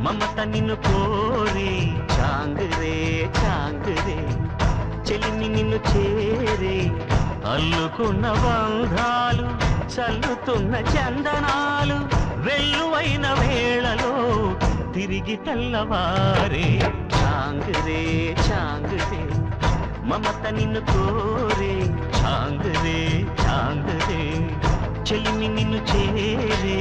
మమత నిన్ను కోరే చాంగురే చాంగురే చెలిమి నిన్ను చేరే అల్లుకున్న బంధాలు చల్లుతున్న చందనాలు వెల్లువైన వేళలో తిరిగి తెల్లవారే చాంగురే చాంగురే మమత నిన్ను కోరే చాంగురే చాంగురే చెలిమి నిన్ను చేరే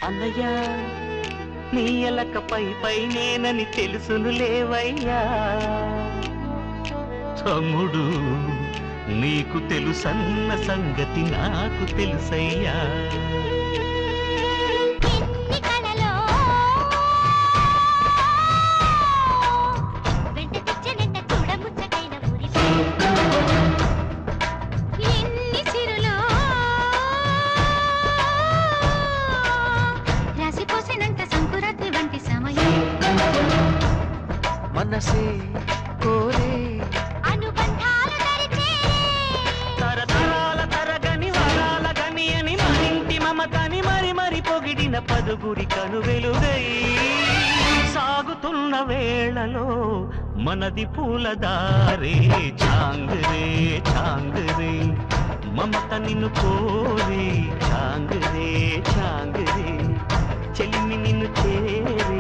అన్నయ్యా నీ ఎలక పై నేనని తెలుసును లేవయ్యా తమ్ముడు నీకు తెలుసన్న సంగతి నాకు తెలుసయ్యా మనసే కోరే అనుబంధాలు తరతరాల తరగని వరాల గని అని మరింటి మమతని మరి పొగిడిన పదుగురి కను వెలుగై సాగుతున్న వేళలో మనది పూలదారే చాంగురే చాంగురే మమత నిన్ను కోరే చాంగురే చాంగురే చెలిమి నిన్ను చేరే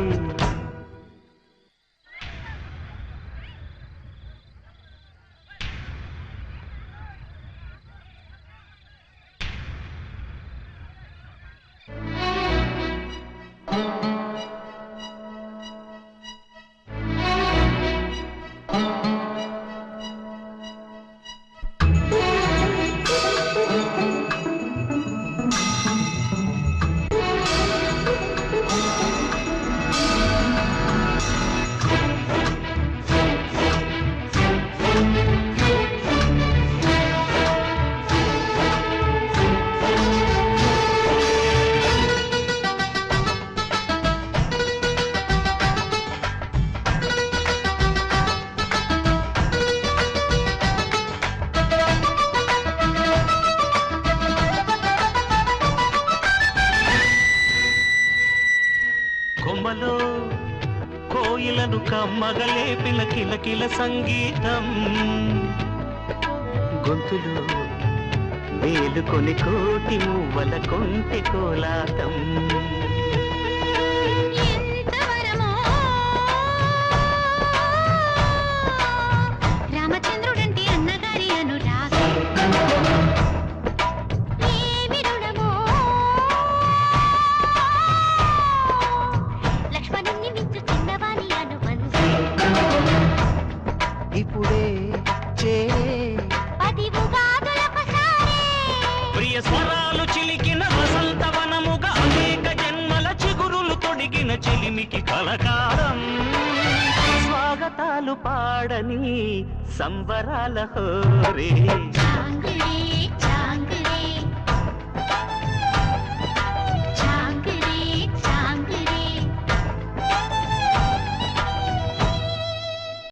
కొమ్మలో కోయిలను కమ్మగలేపిన కిలకిల సంగీతం గొంతులో వేలుకొని కోటి మువ్వల కొంటె కోలాటం రామచంద్రుడంటి అన్నగారి అనురాగం ఇప్పుడే ప్రియ స్వరాలు చిలికిన వసంతవనముగా అనేక జన్మల చిగురులు తొడిగిన చెలిమికి కలకాలం స్వాగతాలు పాడని సంబరాల హోరే